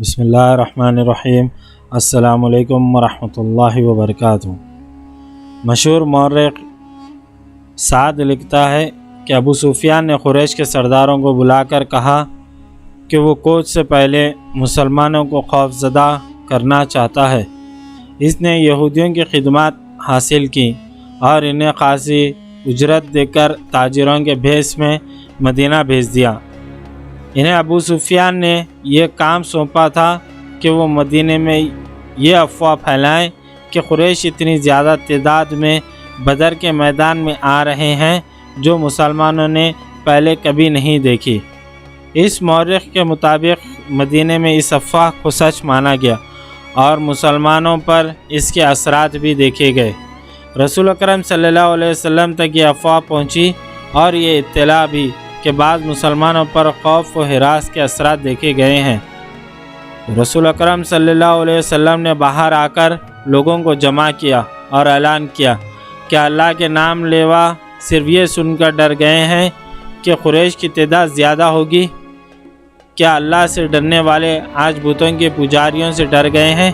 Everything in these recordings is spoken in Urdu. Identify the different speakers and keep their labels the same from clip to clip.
Speaker 1: بسم اللہ الرحمن الرحیم۔ السلام علیکم ورحمۃ اللہ وبرکاتہ۔ مشہور مورخ سعد لکھتا ہے کہ ابو سفیان نے قریش کے سرداروں کو بلا کر کہا کہ وہ کوچ سے پہلے مسلمانوں کو خوف زدہ کرنا چاہتا ہے۔ اس نے یہودیوں کی خدمات حاصل کی اور انہیں خاصی اجرت دے کر تاجروں کے بھیس میں مدینہ بھیج دیا۔ انہیں ابو سفیان نے یہ کام سونپا تھا کہ وہ مدینے میں یہ افواہ پھیلائیں کہ قریش اتنی زیادہ تعداد میں بدر کے میدان میں آ رہے ہیں جو مسلمانوں نے پہلے کبھی نہیں دیکھی۔ اس مورخ کے مطابق مدینے میں اس افواہ کو سچ مانا گیا اور مسلمانوں پر اس کے اثرات بھی دیکھے گئے۔ رسول اکرم صلی اللہ علیہ وسلم تک یہ افواہ پہنچی اور یہ اطلاع بھی کہ بعض مسلمانوں پر خوف و ہراس کے اثرات دیکھے گئے ہیں۔ رسول اکرم صلی اللہ علیہ وسلم نے باہر آ کر لوگوں کو جمع کیا اور اعلان کیا کہ اللہ کے نام لیوا صرف یہ سن کر ڈر گئے ہیں کہ قریش کی تعداد زیادہ ہوگی؟ کیا اللہ سے ڈرنے والے آج بتوں کے پجاریوں سے ڈر گئے ہیں؟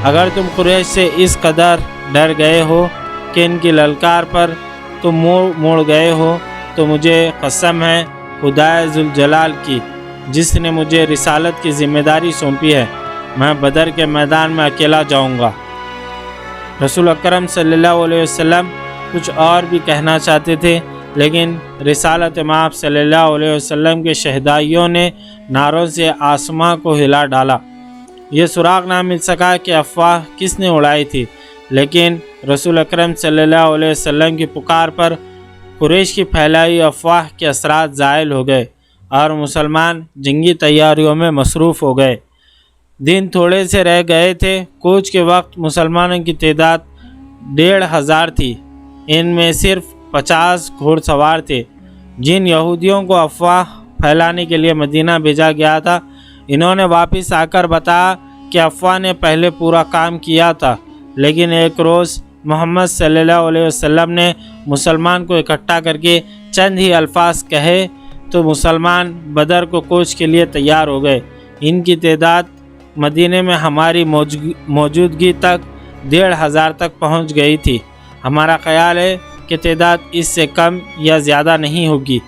Speaker 1: اگر تم قریش سے اس قدر ڈر گئے ہو کہ ان کی للکار پر تم موڑ گئے ہو تو مجھے قسم ہے خدائے ذوالجلال کی جس نے مجھے رسالت کی ذمہ داری سونپی ہے، میں بدر کے میدان میں اکیلا جاؤں گا۔ رسول اکرم صلی اللہ علیہ وسلم کچھ اور بھی کہنا چاہتے تھے، لیکن رسالت مآب صلی اللہ علیہ وسلم کے شہدائیوں نے نعروں سے آسماں کو ہلا ڈالا۔ یہ سراغ نہ مل سکا کہ افواہ کس نے اڑائی تھی، لیکن رسول اکرم صلی اللہ علیہ وسلم کی پکار پر قریش کی پھیلائی افواہ کے اثرات زائل ہو گئے اور مسلمان جنگی تیاریوں میں مصروف ہو گئے۔ دن تھوڑے سے رہ گئے تھے۔ کوچ کے وقت مسلمانوں کی تعداد 1500 تھی۔ ان میں صرف 50 گھوڑ سوار تھے۔ جن یہودیوں کو افواہ پھیلانے کے لیے مدینہ بھیجا گیا تھا، انہوں نے واپس آ کر بتایا کہ افواہ نے پہلے پورا کام کیا تھا، لیکن ایک روز محمد صلی اللہ علیہ وسلم نے مسلمان کو اکٹھا کر کے چند ہی الفاظ کہے تو مسلمان بدر کو کوچ کے لیے تیار ہو گئے۔ ان کی تعداد مدینے میں ہماری موجودگی تک 1500 تک پہنچ گئی تھی۔ ہمارا خیال ہے کہ تعداد اس سے کم یا زیادہ نہیں ہوگی۔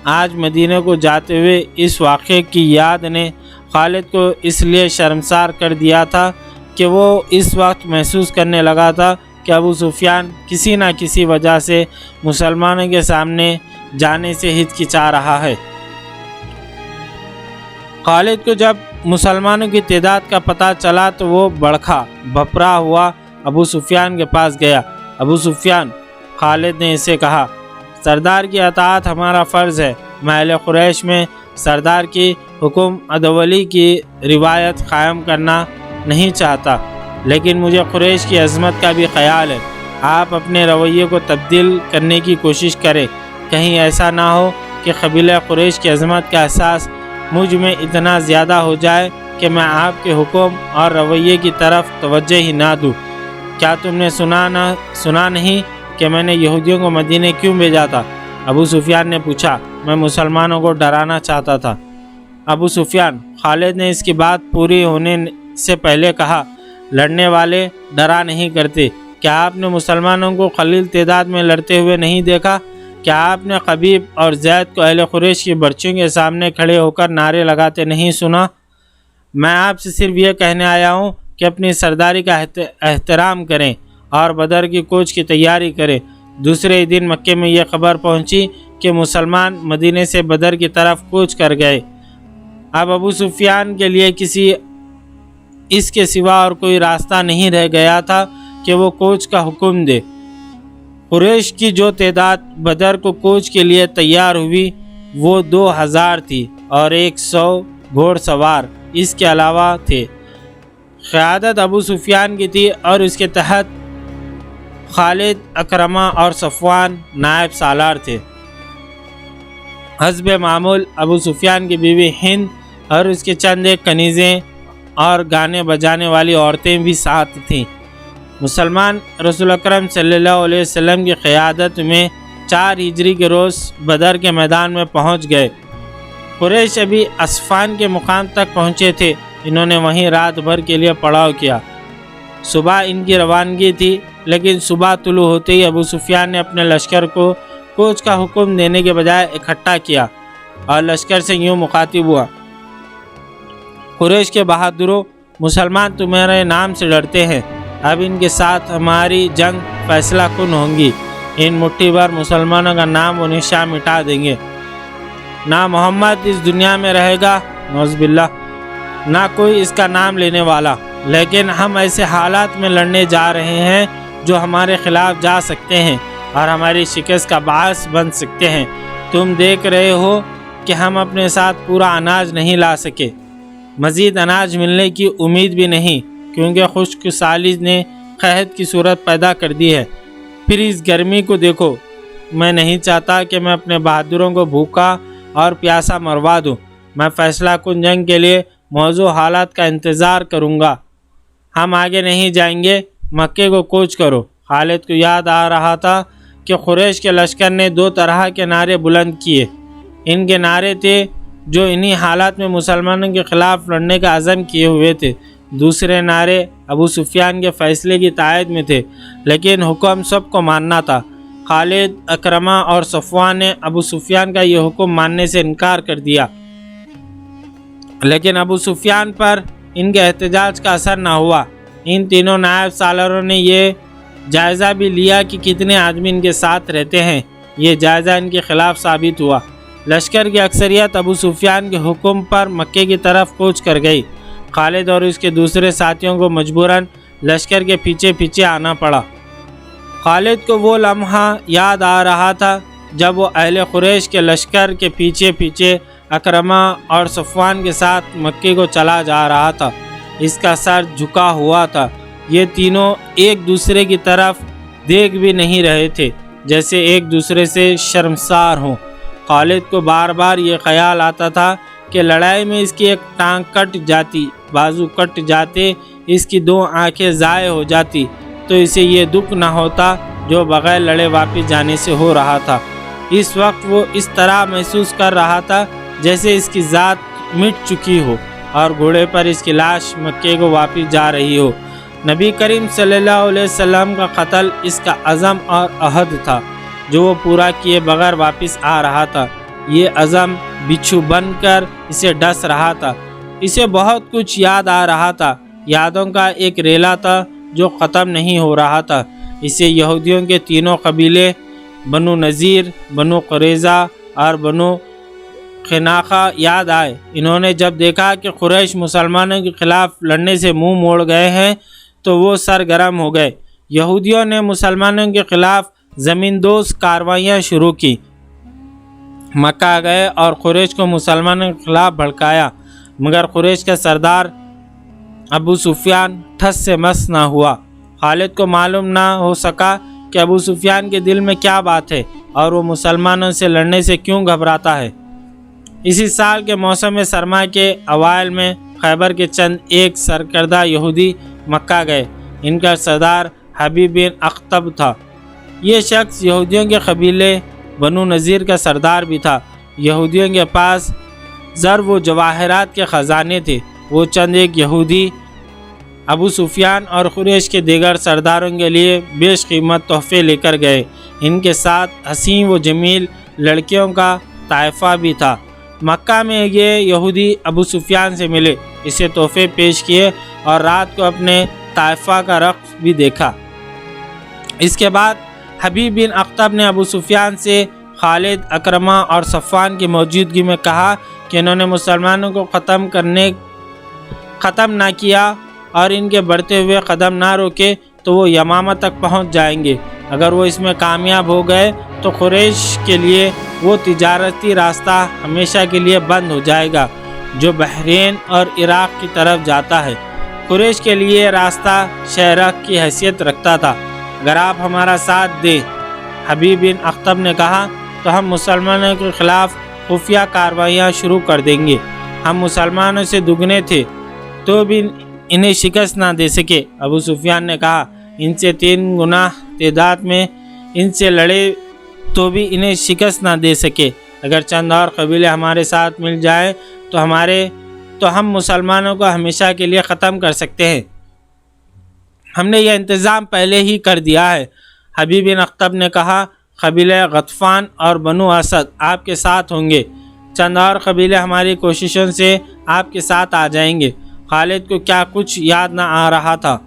Speaker 1: آج مدینے کو جاتے ہوئے اس واقعے کی یاد نے خالد کو اس لیے شرمسار کر دیا تھا کہ وہ اس وقت محسوس کرنے لگا تھا کہ ابو سفیان کسی نہ کسی وجہ سے مسلمانوں کے سامنے جانے سے ہچکچا رہا ہے۔ خالد کو جب مسلمانوں کی تعداد کا پتہ چلا تو وہ بڑکا بھپرا ہوا ابو سفیان کے پاس گیا۔ ابو سفیان، خالد نے اسے کہا، سردار کی اطاعت ہمارا فرض ہے۔ میں اہل قریش میں سردار کی حکم ادولی کی روایت قائم کرنا نہیں چاہتا، لیکن مجھے قریش کی عظمت کا بھی خیال ہے۔ آپ اپنے رویے کو تبدیل کرنے کی کوشش کریں، کہیں ایسا نہ ہو کہ قبیلہ قریش کی عظمت کا احساس مجھ میں اتنا زیادہ ہو جائے کہ میں آپ کے حکم اور رویے کی طرف توجہ ہی نہ دوں۔ کیا تم نے سنا نہیں کہ میں نے یہودیوں کو مدینے کیوں بھیجا تھا؟ ابو سفیان نے پوچھا۔ میں مسلمانوں کو ڈرانا چاہتا تھا۔ ابو سفیان، خالد نے اس کی بات پوری ہونے سے پہلے کہا، لڑنے والے ڈرا نہیں کرتے۔ کیا آپ نے مسلمانوں کو قلیل تعداد میں لڑتے ہوئے نہیں دیکھا؟ کیا آپ نے قبیب اور زید کو اہل قریش کی برچیوں کے سامنے کھڑے ہو کر نعرے لگاتے نہیں سنا؟ میں آپ سے صرف یہ کہنے آیا ہوں کہ اپنی سرداری کا احترام کریں اور بدر کی کوچ کی تیاری کریں۔ دوسرے دن مکے میں یہ خبر پہنچی کہ مسلمان مدینے سے بدر کی طرف کوچ کر گئے۔ اب ابو سفیان کے لیے اس کے سوا اور کوئی راستہ نہیں رہ گیا تھا کہ وہ کوچ کا حکم دے۔ قریش کی جو تعداد بدر کو کوچ کے لیے تیار ہوئی وہ 2000 تھی اور 100 گھوڑ سوار اس کے علاوہ تھے۔ قیادت ابو سفیان کی تھی اور اس کے تحت خالد، اکرمہ اور صفوان نائب سالار تھے۔ حسب معمول ابو سفیان کی بیوی ہند اور اس کے چند ایک کنیزیں اور گانے بجانے والی عورتیں بھی ساتھ تھیں۔ مسلمان رسول اکرم صلی اللہ علیہ وسلم کی قیادت میں 4 ہجری کے روز بدر کے میدان میں پہنچ گئے۔ قریش ابھی اصفان کے مقام تک پہنچے تھے انہوں نے وہیں رات بھر کے لیے پڑاؤ کیا۔ صبح ان کی روانگی تھی، لیکن صبح طلوع ہوتے ہی ابو سفیان نے اپنے لشکر کو کوچ کا حکم دینے کے بجائے اکٹھا کیا اور لشکر سے یوں مخاطب ہوا: قریش کے بہادروں، مسلمان تمہارے نام سے ڈرتے ہیں، اب ان کے ساتھ ہماری جنگ فیصلہ کن ہوں گی۔ ان مٹھی بھر مسلمانوں کا نام و نشان مٹا دیں گے، نہ محمد اس دنیا میں رہے گا، نعوذ باللہ، نہ کوئی اس کا نام لینے والا۔ لیکن ہم ایسے حالات میں لڑنے جا رہے ہیں جو ہمارے خلاف جا سکتے ہیں اور ہماری شکست کا باعث بن سکتے ہیں۔ تم دیکھ رہے ہو کہ ہم اپنے ساتھ پورا اناج نہیں لا سکے، مزید اناج ملنے کی امید بھی نہیں، کیونکہ خشک سالی نے قحط کی صورت پیدا کر دی ہے۔ پھر اس گرمی کو دیکھو، میں نہیں چاہتا کہ میں اپنے بہادروں کو بھوکا اور پیاسا مروا دوں۔ میں فیصلہ کن جنگ کے لیے موزوں حالات کا انتظار کروں گا۔ ہم آگے نہیں جائیں گے، مکے کو کوچ کرو۔ خالد کو یاد آ رہا تھا کہ قریش کے لشکر نے 2 طرح کے نعرے بلند کیے۔ ان کے نعرے تھے جو انہی حالات میں مسلمانوں کے خلاف لڑنے کا عزم کیے ہوئے تھے، دوسرے نعرے ابو سفیان کے فیصلے کی تائید میں تھے، لیکن حکم سب کو ماننا تھا۔ خالد، اکرمہ اور صفوان نے ابو سفیان کا یہ حکم ماننے سے انکار کر دیا، لیکن ابو سفیان پر ان کے احتجاج کا اثر نہ ہوا۔ ان تینوں نائب سالاروں نے یہ جائزہ بھی لیا کہ کتنے آدمی ان کے ساتھ رہتے ہیں۔ یہ جائزہ ان کے خلاف ثابت ہوا۔ لشکر کی اکثریت ابو سفیان کے حکم پر مکے کی طرف کوچ کر گئی۔ خالد اور اس کے دوسرے ساتھیوں کو مجبوراً لشکر کے پیچھے پیچھے آنا پڑا۔ خالد کو وہ لمحہ یاد آ رہا تھا جب وہ اہل قریش کے لشکر کے پیچھے پیچھے اکرمہ اور صفوان کے ساتھ مکے کو چلا جا رہا تھا۔ اس کا سر جھکا ہوا تھا۔ یہ تینوں ایک دوسرے کی طرف دیکھ بھی نہیں رہے تھے، جیسے ایک دوسرے سے شرمسار ہوں۔ خالد کو بار بار یہ خیال آتا تھا کہ لڑائی میں اس کی ایک ٹانگ کٹ جاتی، بازو کٹ جاتے، اس کی 2 آنکھیں ضائع ہو جاتی تو اسے یہ دکھ نہ ہوتا جو بغیر لڑے واپس جانے سے ہو رہا تھا۔ اس وقت وہ اس طرح محسوس کر رہا تھا جیسے اس کی ذات مٹ چکی ہو اور گھوڑے پر اس کی لاش مکے کو واپس جا رہی ہو۔ نبی کریم صلی اللہ علیہ وسلم کا قتل اس کا عزم اور عہد تھا جو وہ پورا کیے بغیر واپس آ رہا تھا۔ یہ عزم بچھو بن کر اسے ڈس رہا تھا۔ اسے بہت کچھ یاد آ رہا تھا، یادوں کا ایک ریلا تھا جو ختم نہیں ہو رہا تھا۔ اسے یہودیوں کے تینوں قبیلے بنو نذیر، بنو قریظہ اور بنو قینقاع یاد آئے۔ انہوں نے جب دیکھا کہ قریش مسلمانوں کے خلاف لڑنے سے منہ موڑ گئے ہیں تو وہ سرگرم ہو گئے۔ یہودیوں نے مسلمانوں کے خلاف زمین دوز کاروائیاں شروع کی، مکہ گئے اور قریش کو مسلمانوں کے خلاف بھڑکایا، مگر قریش کا سردار ابو سفیان ٹھس سے مس نہ ہوا۔ خالد کو معلوم نہ ہو سکا کہ ابو سفیان کے دل میں کیا بات ہے اور وہ مسلمانوں سے لڑنے سے کیوں گھبراتا ہے۔ اسی سال کے موسم سرما کے اوائل میں خیبر کے چند ایک سرکردہ یہودی مکہ گئے۔ ان کا سردار حبیب بن اخطب تھا۔ یہ شخص یہودیوں کے قبیلے بنو نذیر کا سردار بھی تھا۔ یہودیوں کے پاس زر و جواہرات کے خزانے تھے۔ وہ چند ایک یہودی ابو سفیان اور قریش کے دیگر سرداروں کے لیے بیش قیمت تحفے لے کر گئے۔ ان کے ساتھ حسین و جمیل لڑکیوں کا طائفہ بھی تھا۔ مکہ میں یہ یہودی ابو سفیان سے ملے، اسے تحفے پیش کیے اور رات کو اپنے طائفہ کا رقص بھی دیکھا۔ اس کے بعد حبیب بن اخطب نے ابو سفیان سے خالد، اکرمہ اور صفوان کی موجودگی میں کہا کہ انہوں نے مسلمانوں کو ختم نہ کیا اور ان کے بڑھتے ہوئے قدم نہ روکے تو وہ یمامہ تک پہنچ جائیں گے۔ اگر وہ اس میں کامیاب ہو گئے تو قریش کے لیے وہ تجارتی راستہ ہمیشہ کے لیے بند ہو جائے گا جو بحرین اور عراق کی طرف جاتا ہے۔ قریش کے لیے یہ راستہ شہرک کی حیثیت رکھتا تھا۔ اگر آپ ہمارا ساتھ دیں، حبیب بن اخطب نے کہا، تو ہم مسلمانوں کے خلاف خفیہ کارروائیاں شروع کر دیں گے۔ ہم مسلمانوں سے دگنے تھے تو بھی انہیں شکست نہ دے سکے۔ ابو سفیان نے کہا، ان سے 3 گنا تعداد میں ان سے لڑے تو بھی انہیں شکست نہ دے سکے۔ اگر چند اور قبیلے ہمارے ساتھ مل جائیں تو ہمارے تو ہم مسلمانوں کو ہمیشہ کے لیے ختم کر سکتے ہیں۔ ہم نے یہ انتظام پہلے ہی کر دیا ہے۔ حبیب بن اخطب نے کہا، قبیلہ غطفان اور بنو اسد آپ کے ساتھ ہوں گے، چند اور قبیلے ہماری کوششوں سے آپ کے ساتھ آ جائیں گے۔ خالد کو کیا کچھ یاد نہ آ رہا تھا۔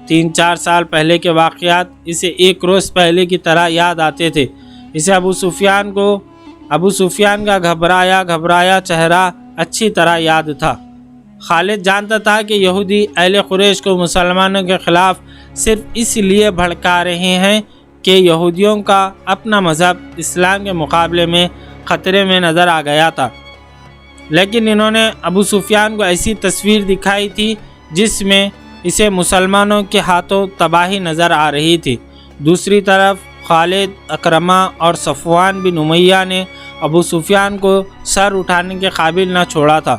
Speaker 1: 3-4 سال پہلے کے واقعات اسے ایک روز پہلے کی طرح یاد آتے تھے۔ اسے ابو سفیان کا گھبرایا چہرہ اچھی طرح یاد تھا۔ خالد جانتا تھا کہ یہودی اہل قریش کو مسلمانوں کے خلاف صرف اس لیے بھڑکا رہے ہیں کہ یہودیوں کا اپنا مذہب اسلام کے مقابلے میں خطرے میں نظر آ گیا تھا، لیکن انہوں نے ابو سفیان کو ایسی تصویر دکھائی تھی جس میں اسے مسلمانوں کے ہاتھوں تباہی نظر آ رہی تھی۔ دوسری طرف خالد، اکرمہ اور صفوان بن امیہ نے ابو سفیان کو سر اٹھانے کے قابل نہ چھوڑا تھا۔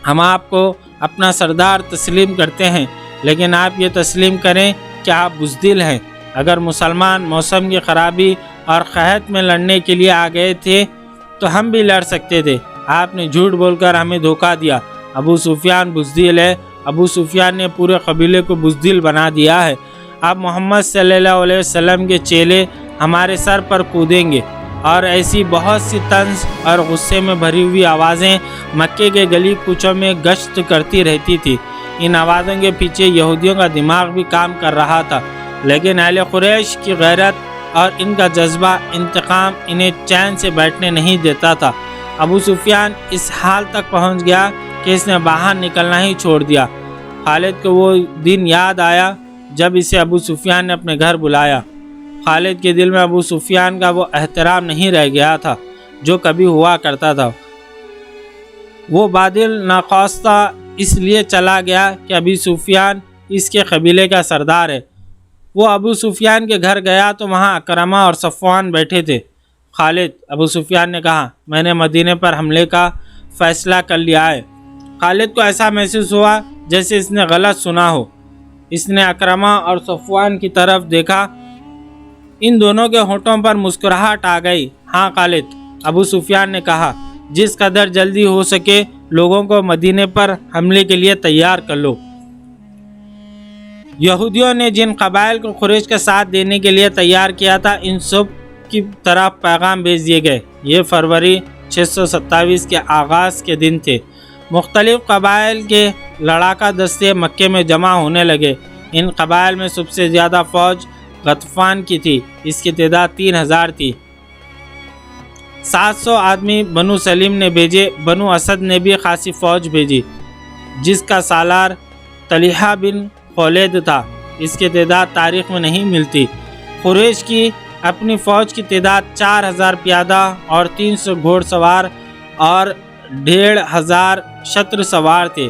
Speaker 1: ہم آپ کو اپنا سردار تسلیم کرتے ہیں، لیکن آپ یہ تسلیم کریں کہ آپ بزدل ہیں۔ اگر مسلمان موسم کی خرابی اور قحط میں لڑنے کے لیے آ گئے تھے تو ہم بھی لڑ سکتے تھے۔ آپ نے جھوٹ بول کر ہمیں دھوکہ دیا۔ ابو سفیان بزدل ہے۔ ابو سفیان نے پورے قبیلے کو بزدل بنا دیا ہے۔ اب محمد صلی اللہ علیہ وسلم کے چیلے ہمارے سر پر کودیں گے۔ اور ایسی بہت سی طنز اور غصے میں بھری ہوئی آوازیں مکے کے گلی کوچوں میں گشت کرتی رہتی تھی۔ ان آوازوں کے پیچھے یہودیوں کا دماغ بھی کام کر رہا تھا، لیکن اہل قریش کی غیرت اور ان کا جذبہ انتقام انہیں چین سے بیٹھنے نہیں دیتا تھا۔ ابو سفیان اس حال تک پہنچ گیا کہ اس نے باہر نکلنا ہی چھوڑ دیا۔ خالد کو وہ دن یاد آیا جب اسے ابو سفیان نے اپنے گھر بلایا۔ خالد کے دل میں ابو سفیان کا وہ احترام نہیں رہ گیا تھا جو کبھی ہوا کرتا تھا۔ وہ بادل ناخواستہ اس لیے چلا گیا کہ ابو سفیان اس کے قبیلے کا سردار ہے۔ وہ ابو سفیان کے گھر گیا تو وہاں اکرمہ اور صفوان بیٹھے تھے۔ خالد، ابو سفیان نے کہا، میں نے مدینے پر حملے کا فیصلہ کر لیا ہے۔ خالد کو ایسا محسوس ہوا جیسے اس نے غلط سنا ہو۔ اس نے اکرمہ اور صفوان کی طرف دیکھا۔ ان دونوں کے ہونٹوں پر مسکراہٹ آ گئی۔ ہاں خالد، ابو سفیان نے کہا، جس قدر جلدی ہو سکے لوگوں کو مدینے پر حملے کے لیے تیار کر لو۔ یہودیوں نے جن قبائل کو قریش کا ساتھ دینے کے لیے تیار کیا تھا، ان سب کی طرف پیغام بھیج دیے گئے۔ یہ فروری 627 کے آغاز کے دن تھے۔ مختلف قبائل کے لڑاکا دستے مکے میں جمع ہونے لگے۔ ان قبائل میں سب سے زیادہ فوج غطفان کی تھی، اس کی تعداد 3000 تھی۔ 700 آدمی بنو سلیم نے بھیجے۔ بنو اسد نے بھی خاصی فوج بھیجی، جس کا سالار طلحہ بن خولید تھا۔ اس کی تعداد تاریخ میں نہیں ملتی۔ قریش کی اپنی فوج کی تعداد 4000 پیادہ اور 300 گھوڑ سوار اور 1500 شتر سوار تھے۔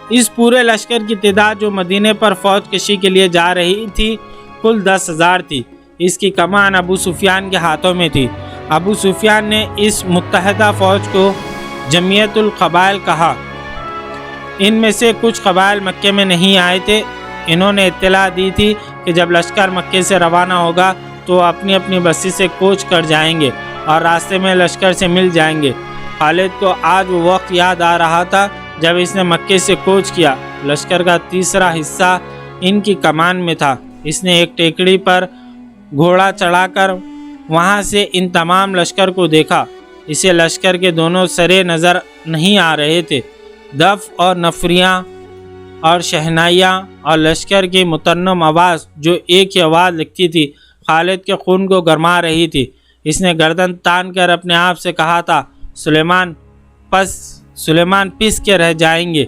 Speaker 1: اس پورے لشکر کی تعداد جو مدینے پر فوج کشی کے لیے جا رہی تھی کل 10,000 تھی۔ اس کی کمان ابو سفیان کے ہاتھوں میں تھی۔ ابو سفیان نے اس متحدہ فوج کو جمعیت القبائل کہا۔ ان میں سے کچھ قبائل مکے میں نہیں آئے تھے۔ انہوں نے اطلاع دی تھی کہ جب لشکر مکے سے روانہ ہوگا تو وہ اپنی اپنی بستی سے کوچ کر جائیں گے اور راستے میں لشکر سے مل جائیں گے۔ خالد کو آج وہ وقت یاد آ رہا تھا جب اس نے مکے سے کوچ کیا۔ لشکر کا تیسرا حصہ ان کی کمان میں تھا۔ اس نے ایک ٹیکڑی پر گھوڑا چڑھا کر وہاں سے ان تمام لشکر کو دیکھا۔ اسے لشکر کے دونوں سرے نظر نہیں آ رہے تھے۔ دف اور نفریاں اور شہنائیاں اور لشکر کی مترنم آواز جو ایک ہی آواز لگتی تھی خالد کے خون کو گرما رہی تھی۔ اس نے گردن تان کر اپنے آپ سے کہا تھا، سلیمان پس کے رہ جائیں گے۔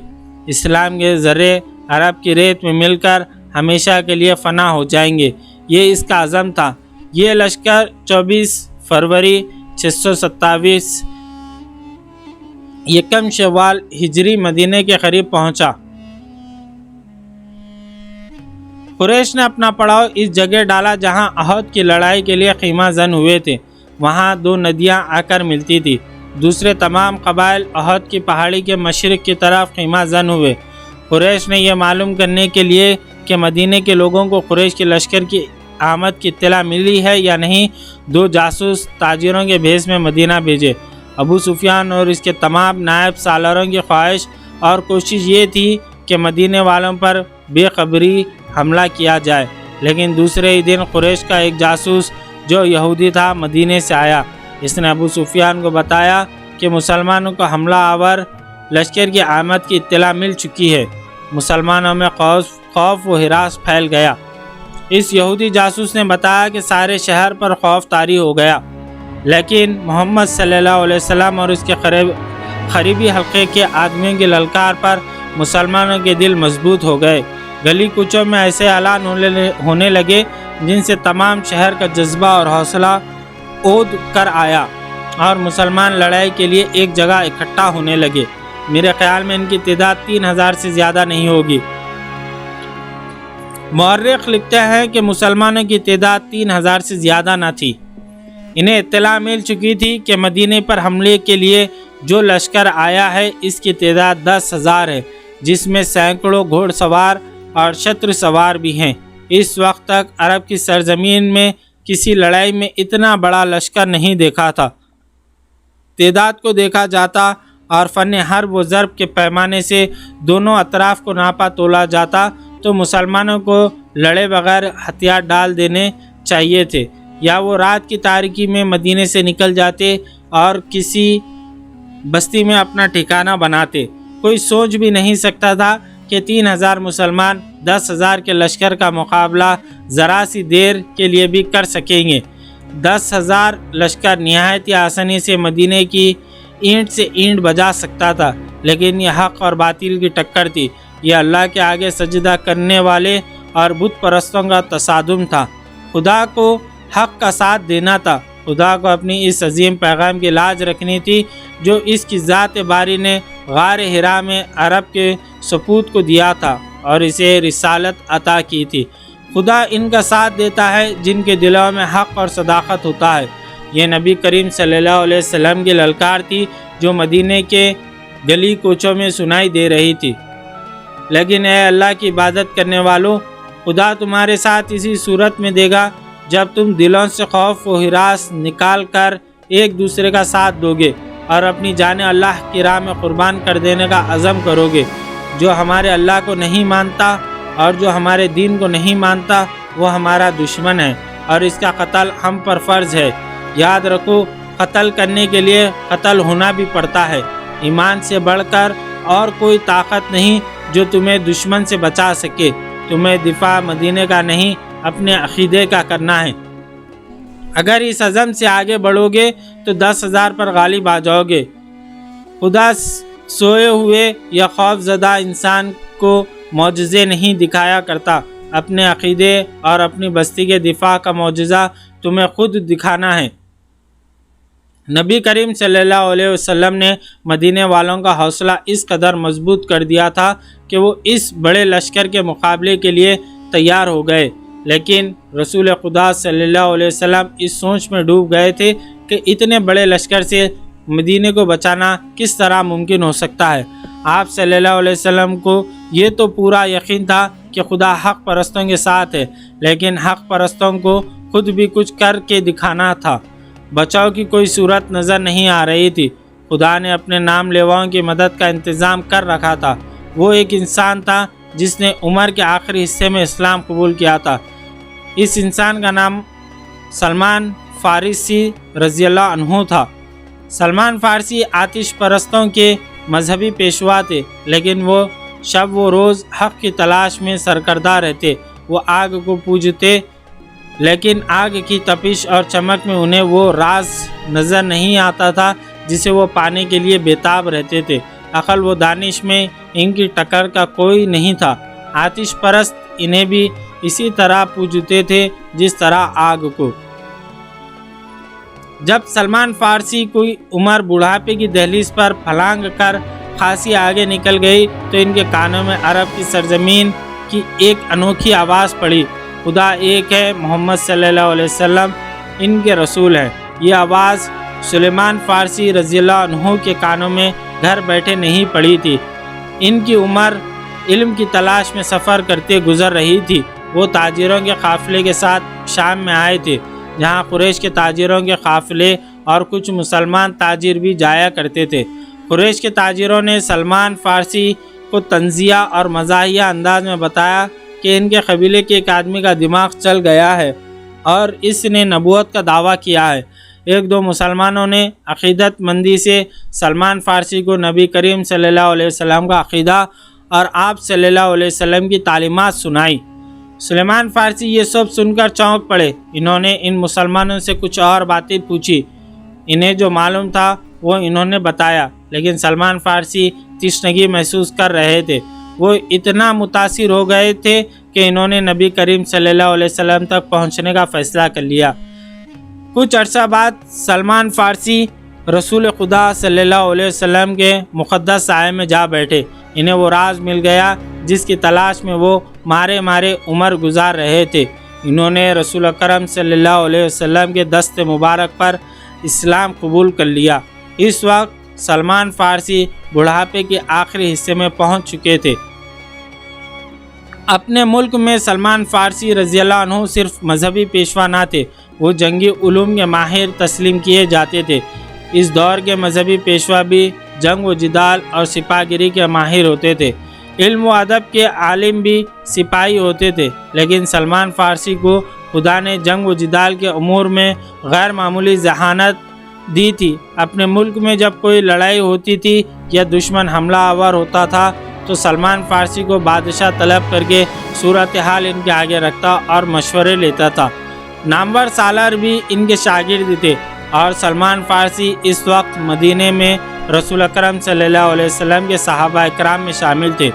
Speaker 1: اسلام کے ذرے عرب کی ریت میں مل کر ہمیشہ کے لیے فنا ہو جائیں گے۔ یہ اس کا عزم تھا۔ یہ لشکر 24 فروری 627 یکم شوال ہجری مدینے کے قریب پہنچا۔ قریش نے اپنا پڑاؤ اس جگہ ڈالا جہاں احد کی لڑائی کے لیے خیمہ زن ہوئے تھے۔ وہاں 2 ندیاں آ کر ملتی تھی۔ دوسرے تمام قبائل احد کی پہاڑی کے مشرق کی طرف خیمہ زن ہوئے۔ قریش نے یہ معلوم کرنے کے لیے کہ مدینے کے لوگوں کو قریش کے لشکر کی آمد کی اطلاع ملی ہے یا نہیں، 2 جاسوس تاجروں کے بھیس میں مدینہ بھیجے۔ ابو سفیان اور اس کے تمام نائب سالاروں کی خواہش اور کوشش یہ تھی کہ مدینے والوں پر بے خبری حملہ کیا جائے، لیکن دوسرے ہی دن قریش کا ایک جاسوس جو یہودی تھا مدینے سے آیا۔ اس نے ابو سفیان کو بتایا کہ مسلمانوں کو حملہ آور لشکر کی آمد کی اطلاع مل چکی ہے۔ مسلمانوں میں خوف و ہراس پھیل گیا۔ اس یہودی جاسوس نے بتایا کہ سارے شہر پر خوف طاری ہو گیا، لیکن محمد صلی اللہ علیہ وسلم اور اس کے قریبی حلقے کے آدمیوں کی للکار پر مسلمانوں کے دل مضبوط ہو گئے۔ گلی کوچوں میں ایسے اعلان ہونے لگے جن سے تمام شہر کا جذبہ اور حوصلہ اود کر آیا اور مسلمان لڑائی کے لیے ایک جگہ اکٹھا ہونے لگے۔ میرے خیال میں ان کی تعداد 3000 سے زیادہ نہیں ہوگی۔ مورخ لکھتے ہیں کہ مسلمانوں کی تعداد 3000 سے زیادہ نہ تھی۔ انہیں اطلاع مل چکی تھی کہ مدینے پر حملے کے لیے جو لشکر آیا ہے اس کی تعداد 10,000 ہے، جس میں سینکڑوں گھوڑ سوار اور شتر سوار بھی ہیں۔ اس وقت تک عرب کی سرزمین میں کسی لڑائی میں اتنا بڑا لشکر نہیں دیکھا تھا۔ تعداد کو دیکھا جاتا اور فن حرب و ضرب کے پیمانے سے دونوں اطراف کو ناپا تولا جاتا تو مسلمانوں کو لڑے بغیر ہتھیار ڈال دینے چاہیے تھے، یا وہ رات کی تاریکی میں مدینے سے نکل جاتے اور کسی بستی میں اپنا ٹھکانہ بناتے۔ کوئی سوچ بھی نہیں سکتا تھا کہ 3000 مسلمان 10,000 کے لشکر کا مقابلہ ذرا سی دیر کے لیے بھی کر سکیں گے۔ 10,000 لشکر نہایت ہی آسانی سے مدینے کی اینٹ سے اینٹ بجا سکتا تھا، لیکن یہ حق اور باطل کی ٹکر تھی۔ یہ اللہ کے آگے سجدہ کرنے والے اور بت پرستوں کا تصادم تھا۔ خدا کو حق کا ساتھ دینا تھا۔ خدا کو اپنی اس عظیم پیغام کی لاج رکھنی تھی جو اس کی ذات باری نے غار حرا میں عرب کے سپوت کو دیا تھا اور اسے رسالت عطا کی تھی۔ خدا ان کا ساتھ دیتا ہے جن کے دلوں میں حق اور صداقت ہوتا ہے۔ یہ نبی کریم صلی اللہ علیہ وسلم کی للکار تھی جو مدینے کے گلی کوچوں میں سنائی دے رہی تھی۔ لیکن اے اللہ کی عبادت کرنے والوں، خدا تمہارے ساتھ اسی صورت میں دے گا جب تم دلوں سے خوف و ہراس نکال کر ایک دوسرے کا ساتھ دو گے اور اپنی جانیں اللہ کی راہ میں قربان کر دینے کا عزم کرو گے۔ جو ہمارے اللہ کو نہیں مانتا اور جو ہمارے دین کو نہیں مانتا وہ ہمارا دشمن ہے اور اس کا قتل ہم پر فرض ہے۔ یاد رکھو، قتل کرنے کے لیے قتل ہونا بھی پڑتا ہے۔ ایمان سے بڑھ کر اور کوئی طاقت نہیں جو تمہیں دشمن سے بچا سکے۔ تمہیں دفاع مدینے کا نہیں اپنے عقیدے کا کرنا ہے۔ اگر اس عزم سے آگے بڑھو گے تو 10,000 پر غالب آ جاؤ گے۔ خدا سوئے ہوئے یا خوف زدہ انسان کو معجزے نہیں دکھایا کرتا۔ اپنے عقیدے اور اپنی بستی کے دفاع کا معجزہ تمہیں خود دکھانا ہے۔ نبی کریم صلی اللہ علیہ وسلم نے مدینے والوں کا حوصلہ اس قدر مضبوط کر دیا تھا کہ وہ اس بڑے لشکر کے مقابلے کے لیے تیار ہو گئے، لیکن رسول خدا صلی اللہ علیہ وسلم اس سوچ میں ڈوب گئے تھے کہ اتنے بڑے لشکر سے مدینے کو بچانا کس طرح ممکن ہو سکتا ہے۔ آپ صلی اللہ علیہ وسلم کو یہ تو پورا یقین تھا کہ خدا حق پرستوں کے ساتھ ہے، لیکن حق پرستوں کو خود بھی کچھ کر کے دکھانا تھا۔ بچاؤ کی کوئی صورت نظر نہیں آ رہی تھی۔ خدا نے اپنے نام لیواؤں کی مدد کا انتظام کر رکھا تھا۔ وہ ایک انسان تھا جس نے عمر کے آخری حصے میں اسلام قبول کیا تھا۔ اس انسان کا نام سلمان فارسی رضی اللہ عنہ تھا۔ سلمان فارسی آتش پرستوں کے مذہبی پیشوا تھے، لیکن وہ شب و روز حق کی تلاش میں سرکردہ رہتے۔ وہ آگ کو پوجتے، لیکن آگ کی تپش اور چمک میں انہیں وہ راز نظر نہیں آتا تھا جسے وہ پانے کے لیے بےتاب رہتے تھے۔ عقل و دانش میں ان کی ٹکر کا کوئی نہیں تھا۔ آتش پرست انہیں بھی اسی طرح پوجتے تھے جس طرح آگ کو۔ جب سلمان فارسی کوئی عمر بڑھاپے کی دہلیز پر پھلانگ کر خاصی آگے نکل گئی تو ان کے کانوں میں عرب کی سرزمین کی ایک انوکھی آواز پڑی، خدا ایک ہے، محمد صلی اللہ علیہ وسلم ان کے رسول ہیں۔ یہ آواز سلیمان فارسی رضی اللہ عنہ کے کانوں میں گھر بیٹھے نہیں پڑی تھی۔ ان کی عمر علم کی تلاش میں سفر کرتے گزر رہی تھی۔ وہ تاجروں کے قافلے کے ساتھ شام میں آئے تھے، جہاں قریش کے تاجروں کے قافلے اور کچھ مسلمان تاجر بھی جایا کرتے تھے۔ قریش کے تاجروں نے سلمان فارسی کو طنزیہ اور مزاحیہ انداز میں بتایا کہ ان کے قبیلے کے ایک آدمی کا دماغ چل گیا ہے اور اس نے نبوت کا دعویٰ کیا ہے۔ ایک دو مسلمانوں نے عقیدت مندی سے سلمان فارسی کو نبی کریم صلی اللہ علیہ وسلم کا عقیدہ اور آپ صلی اللہ علیہ وسلم کی تعلیمات سنائی۔ سلمان فارسی یہ سب سن کر چونک پڑے۔ انہوں نے ان مسلمانوں سے کچھ اور باتیں پوچھی۔ انہیں جو معلوم تھا وہ انہوں نے بتایا، لیکن سلمان فارسی تشنگی محسوس کر رہے تھے۔ وہ اتنا متاثر ہو گئے تھے کہ انہوں نے نبی کریم صلی اللہ علیہ وسلم تک پہنچنے کا فیصلہ کر لیا۔ کچھ عرصہ بعد سلمان فارسی رسول خدا صلی اللہ علیہ وسلم کے مقدس سائے میں جا بیٹھے۔ انہیں وہ راز مل گیا جس کی تلاش میں وہ مارے عمر گزار رہے تھے۔ انہوں نے رسول اکرم صلی اللہ علیہ وسلم کے دست مبارک پر اسلام قبول کر لیا۔ اس وقت سلمان فارسی بڑھاپے کے آخری حصے میں پہنچ چکے تھے۔ اپنے ملک میں سلمان فارسی رضی اللہ عنہ صرف مذہبی پیشوا نہ تھے، وہ جنگی علوم کے ماہر تسلیم کیے جاتے تھے۔ اس دور کے مذہبی پیشوا بھی جنگ و جدال اور سپاہ گیری کے ماہر ہوتے تھے۔ علم و ادب کے عالم بھی سپاہی ہوتے تھے، لیکن سلمان فارسی کو خدا نے جنگ و جدال کے امور میں غیر معمولی ذہانت دی تھی۔ اپنے ملک میں جب کوئی لڑائی ہوتی تھی یا دشمن حملہ آور ہوتا تھا تو سلمان فارسی کو بادشاہ طلب کر کے صورتحال ان کے آگے رکھتا اور مشورے لیتا تھا۔ نامور سالار بھی ان کے شاگرد تھے اور سلمان فارسی اس وقت مدینے میں رسول اکرم صلی اللہ علیہ وسلم کے صحابہ اکرام میں شامل تھے۔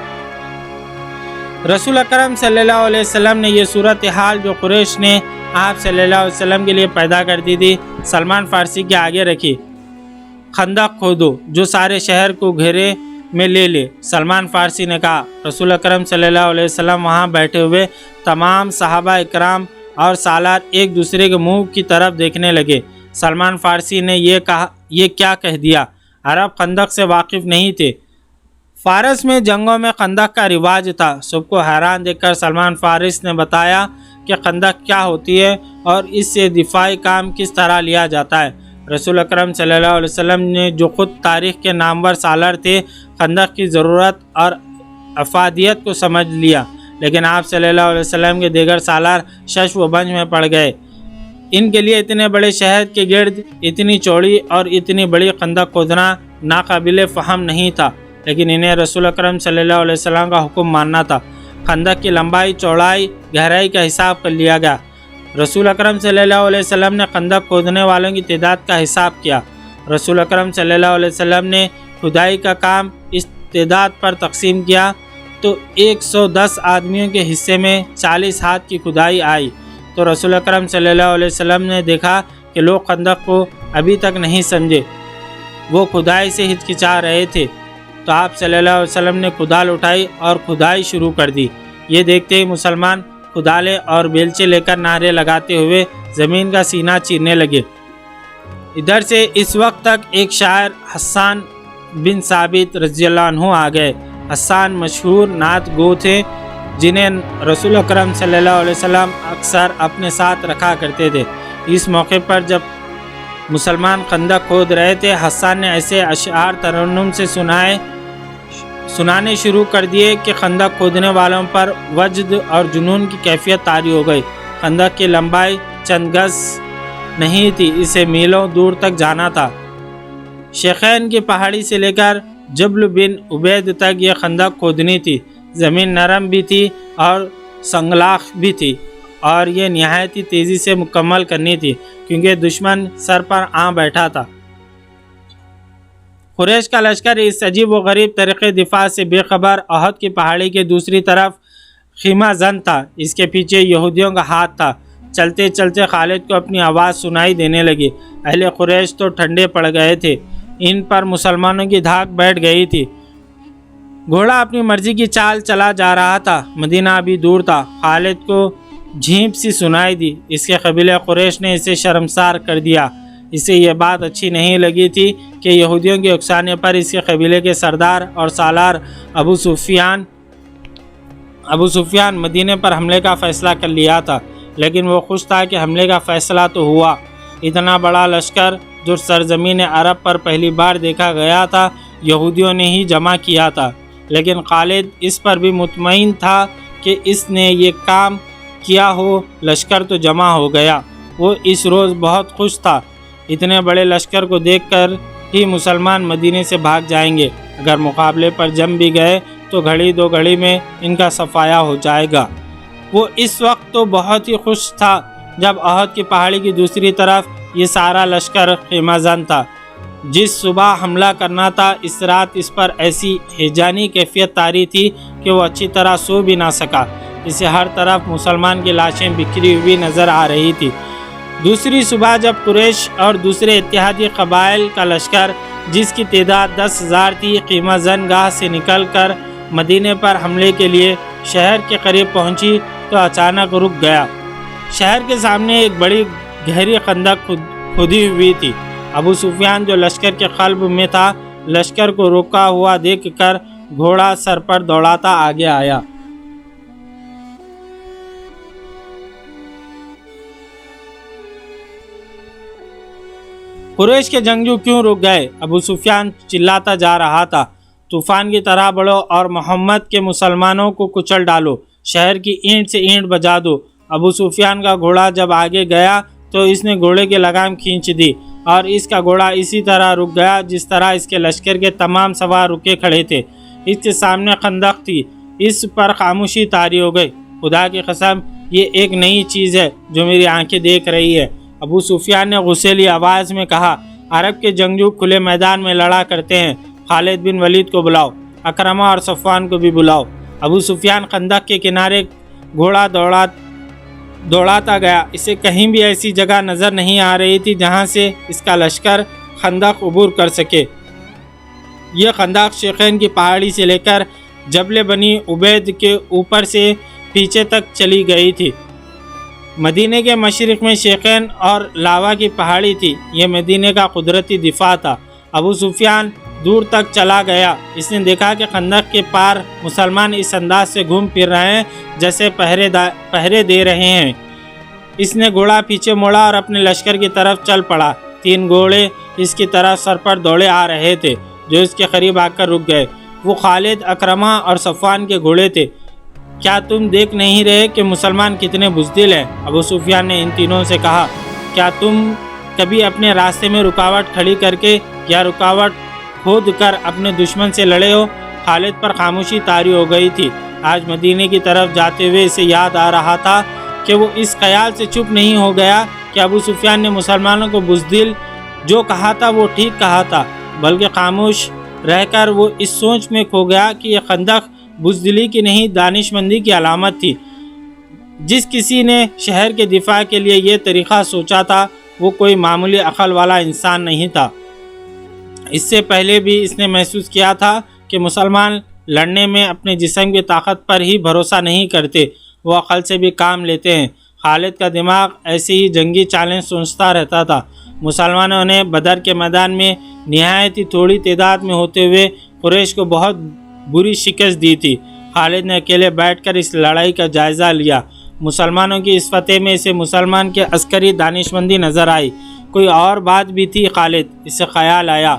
Speaker 1: رسول اکرم صلی اللہ علیہ وسلم نے یہ صورتحال جو قریش نے آپ صلی اللہ علیہ وسلم کے لیے پیدا کر دی تھی سلمان فارسی کے آگے رکھی۔ خندق کھودو جو سارے شہر کو گھیرے میں لے لے، سلمان فارسی نے کہا۔ رسول اکرم صلی اللہ علیہ وسلم وہاں بیٹھے ہوئے تمام صحابہ اکرام اور سالار ایک دوسرے کے منہ کی طرف دیکھنے لگے۔ سلمان فارسی نے یہ کیا کہہ دیا؟ عرب خندق سے واقف نہیں تھے۔ فارس میں جنگوں میں خندق کا رواج تھا۔ سب کو حیران دیکھ کر سلمان فارس نے بتایا کہ خندق کیا ہوتی ہے اور اس سے دفاعی کام کس طرح لیا جاتا ہے۔ رسول اکرم صلی اللہ علیہ وسلم نے جو خود تاریخ کے نامور سالار تھے خندق کی ضرورت اور افادیت کو سمجھ لیا، لیکن آپ صلی اللہ علیہ وسلم کے دیگر سالار شش و بنج میں پڑ گئے۔ ان کے لیے اتنے بڑے شہر کے گرد اتنی چوڑی اور اتنی بڑی خندق کھودنا ناقابل فہم نہیں تھا، لیکن انہیں رسول اکرم صلی اللہ علیہ وسلم کا حکم ماننا تھا۔ خندق کی لمبائی، چوڑائی، گہرائی کا حساب کر لیا گیا۔ رسول اکرم صلی اللہ علیہ وسلم نے خندق کھودنے والوں کی تعداد کا حساب کیا۔ رسول اکرم صلی اللہ علیہ وسلم نے کھدائی کا کام اس تعداد پر تقسیم کیا تو 110 آدمیوں کے حصے میں 40 ہاتھ کی کھدائی آئی۔ تو رسول اکرم صلی اللہ علیہ وسلم نے دیکھا کہ لوگ خندق کو ابھی تک نہیں سمجھے، وہ کھدائی سے ہچکچا رہے تھے، تو آپ صلی اللہ علیہ وسلم نے کدال اٹھائی اور کھدائی شروع کر دی۔ یہ دیکھتے ہی مسلمان کدالے اور بیلچے لے کر نعرے لگاتے ہوئے زمین کا سینہ چیرنے لگے۔ ادھر سے اس وقت تک ایک شاعر حسان بن ثابت رضی اللہ عنہ آ گئے۔ حسان مشہور نعت گو تھے جنہیں رسول اکرم صلی اللہ علیہ وسلم اکثر اپنے ساتھ رکھا کرتے تھے۔ اس موقع پر جب مسلمان خندق کھود رہے تھے حسان نے ایسے اشعار ترنم سے سنانے شروع کر دیے کہ خندق کھودنے والوں پر وجد اور جنون کی کیفیت طاری ہو گئی۔ خندق کی لمبائی چند گز نہیں تھی، اسے میلوں دور تک جانا تھا۔ شیخین کی پہاڑی سے لے کر جبل بن عبید تک یہ خندق کھودنی تھی۔ زمین نرم بھی تھی اور سنگلاخ بھی تھی، اور یہ نہایت تیزی سے مکمل کرنی تھی کیونکہ دشمن سر پر آ بیٹھا تھا۔ قریش کا لشکر اس عجیب و غریب طریقے دفاع سے بے خبر احد کی پہاڑی کے دوسری طرف خیمہ زن تھا۔ اس کے پیچھے یہودیوں کا ہاتھ تھا۔ چلتے چلتے خالد کو اپنی آواز سنائی دینے لگی۔ اہل قریش تو ٹھنڈے پڑ گئے تھے، ان پر مسلمانوں کی دھاک بیٹھ گئی تھی۔ گھوڑا اپنی مرضی کی چال چلا جا رہا تھا۔ مدینہ ابھی دور تھا۔ خالد کو جھینپ سی سنائی دی۔ اس کے قبیلہ قریش نے اسے شرمسار کر دیا۔ اسے یہ بات اچھی نہیں لگی تھی کہ یہودیوں کے اکسانے پر اس کے قبیلے کے سردار اور سالار ابو سفیان مدینے پر حملے کا فیصلہ کر لیا تھا، لیکن وہ خوش تھا کہ حملے کا فیصلہ تو ہوا۔ اتنا بڑا لشکر جو سرزمین عرب پر پہلی بار دیکھا گیا تھا یہودیوں نے ہی جمع کیا تھا، لیکن خالد اس پر بھی مطمئن تھا کہ اس نے یہ کام کیا ہو، لشکر تو جمع ہو گیا۔ وہ اس روز بہت خوش تھا۔ اتنے بڑے لشکر کو دیکھ کر ہی مسلمان مدینے سے بھاگ جائیں گے، اگر مقابلے پر جم بھی گئے تو گھڑی دو گھڑی میں ان کا صفایا ہو جائے گا۔ وہ اس وقت تو بہت ہی خوش تھا جب احد کی پہاڑی کی دوسری طرف یہ سارا لشکر خیمہ زن تھا۔ جس صبح حملہ کرنا تھا، اس رات اس پر ایسی ہیجانی کیفیت طاری تھی کہ وہ اچھی طرح سو بھی نہ سکا۔ اسے ہر طرف مسلمان کی لاشیں بکھری ہوئی نظر آ رہی تھی۔ دوسری صبح جب قریش اور دوسرے اتحادی قبائل کا لشکر، جس کی تعداد 10,000 تھی، خیمہ زن گاہ سے نکل کر مدینے پر حملے کے لیے شہر کے قریب پہنچی تو اچانک رک گیا۔ شہر کے سامنے ایک بڑی گہری خندق کھودی ہوئی تھی۔ ابو سفیان جو لشکر کے قلب میں تھا، لشکر کو رکا ہوا دیکھ کر گھوڑا سر پر دوڑاتا آگے آیا۔ قریش کے جنگجو کیوں رک گئے؟ ابو سفیان چلاتا جا رہا تھا، طوفان کی طرح بڑھو اور محمد کے مسلمانوں کو کچل ڈالو، شہر کی اینٹ سے اینٹ بجا دو۔ ابو سفیان کا گھوڑا جب آگے گیا تو اس نے گھوڑے کی لگام کھینچ دی اور اس کا گھوڑا اسی طرح رک گیا جس طرح اس کے لشکر کے تمام سوار رکے کھڑے تھے۔ اس کے سامنے خندق تھی، اس پر خاموشی طاری ہو گئی۔ خدا کی قسم، یہ ایک نئی چیز ہے جو میری آنکھیں دیکھ رہی ہے، ابو سفیان نے غصیلی آواز میں کہا۔ عرب کے جنگجو کھلے میدان میں لڑا کرتے ہیں، خالد بن ولید کو بلاؤ، اکرمہ اور صفوان کو بھی بلاؤ۔ ابو سفیان خندق کے کنارے گھوڑا دوڑاتا گیا۔ اسے کہیں بھی ایسی جگہ نظر نہیں آ رہی تھی جہاں سے اس کا لشکر خندق عبور کر سکے۔ یہ خندق شیخین کی پہاڑی سے لے کر جبل بنی عبید کے اوپر سے پیچھے تک چلی گئی تھی۔ مدینے کے مشرق میں شیخین اور لاوا کی پہاڑی تھی۔ یہ مدینے کا قدرتی دفاع تھا۔ ابو سفیان دور تک چلا گیا۔ اس نے دیکھا کہ خندق کے پار مسلمان اس انداز سے گھوم پھر رہے ہیں جیسے پہرے دے رہے ہیں۔ اس نے گھوڑا پیچھے موڑا اور اپنے لشکر کی طرف چل پڑا۔ 3 گھوڑے اس کی طرف سر پر دوڑے آ رہے تھے جو اس کے قریب آ کر رک گئے۔ وہ خالد، اکرمہ اور صفوان کے گھوڑے تھے۔ کیا تم دیکھ نہیں رہے کہ مسلمان کتنے بزدل ہیں؟ ابو سفیان نے ان تینوں سے کہا۔ کیا تم کبھی اپنے راستے میں رکاوٹ کھڑی کر کے یا رکاوٹ کھود کر اپنے دشمن سے لڑے ہو؟ خالد پر خاموشی طاری ہو گئی تھی۔ آج مدینے کی طرف جاتے ہوئے اسے یاد آ رہا تھا کہ وہ اس خیال سے چپ نہیں ہو گیا کہ ابو سفیان نے مسلمانوں کو بزدل جو کہا تھا وہ ٹھیک کہا تھا، بلکہ خاموش رہ کر وہ اس سوچ میں کھو گیا کہ یہ خندق بزدلی کی نہیں، دانش مندی کی علامت تھی۔ جس کسی نے شہر کے دفاع کے لیے یہ طریقہ سوچا تھا وہ کوئی معمولی عقل والا انسان نہیں تھا۔ اس سے پہلے بھی اس نے محسوس کیا تھا کہ مسلمان لڑنے میں اپنے جسم کی طاقت پر ہی بھروسہ نہیں کرتے، وہ عقل سے بھی کام لیتے ہیں۔ خالد کا دماغ ایسے ہی جنگی چالیں سوچتا رہتا تھا۔ مسلمانوں نے بدر کے میدان میں نہایت ہی تھوڑی تعداد میں ہوتے ہوئے قریش کو بہت بری شکست دی تھی۔ خالد نے اکیلے بیٹھ کر اس لڑائی کا جائزہ لیا۔ مسلمانوں کی اس فتح میں اسے مسلمان کے عسکری دانشمندی نظر آئی۔ کوئی اور بات بھی تھی خالد، اسے خیال آیا،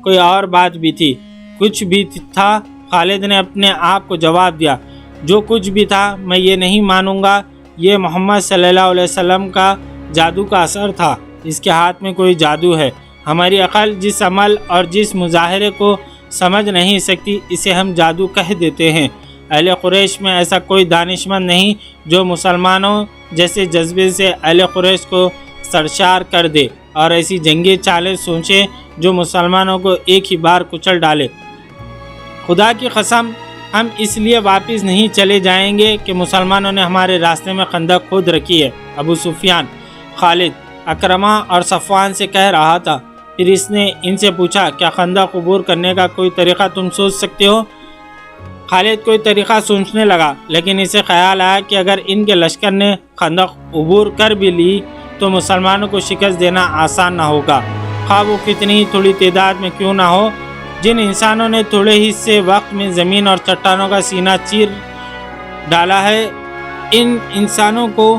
Speaker 1: کوئی اور بات بھی تھی، کچھ بھی تھا۔ خالد نے اپنے آپ کو جواب دیا، جو کچھ بھی تھا میں یہ نہیں مانوں گا، یہ محمد صلی اللہ علیہ وسلم کا جادو کا اثر تھا۔ اس کے ہاتھ میں کوئی جادو ہے۔ ہماری عقل جس عمل اور جس مظاہرے کو سمجھ نہیں سکتی اسے ہم جادو کہہ دیتے ہیں۔ اہل قریش میں ایسا کوئی دانشمند نہیں جو مسلمانوں جیسے جذبے سے اہل قریش کو سرشار کر دے اور ایسی جنگی چالیں سوچے جو مسلمانوں کو ایک ہی بار کچل ڈالے۔ خدا کی قسم، ہم اس لیے واپس نہیں چلے جائیں گے کہ مسلمانوں نے ہمارے راستے میں خندق کھود رکھی ہے، ابو سفیان خالد، اکرمہ اور صفوان سے کہہ رہا تھا۔ پھر اس نے ان سے پوچھا، کیا خندق عبور کرنے کا کوئی طریقہ تم سوچ سکتے ہو؟ خالد کوئی طریقہ سوچنے لگا، لیکن اسے خیال آیا کہ اگر ان کے لشکر نے خندق عبور کر بھی لی تو مسلمانوں کو شکست دینا آسان نہ ہوگا، خواہ وہ کتنی ہی تھوڑی تعداد میں کیوں نہ ہو۔ جن انسانوں نے تھوڑے ہی سے وقت میں زمین اور چٹانوں کا سینہ چیر ڈالا ہے، ان انسانوں کو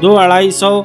Speaker 1: 200-250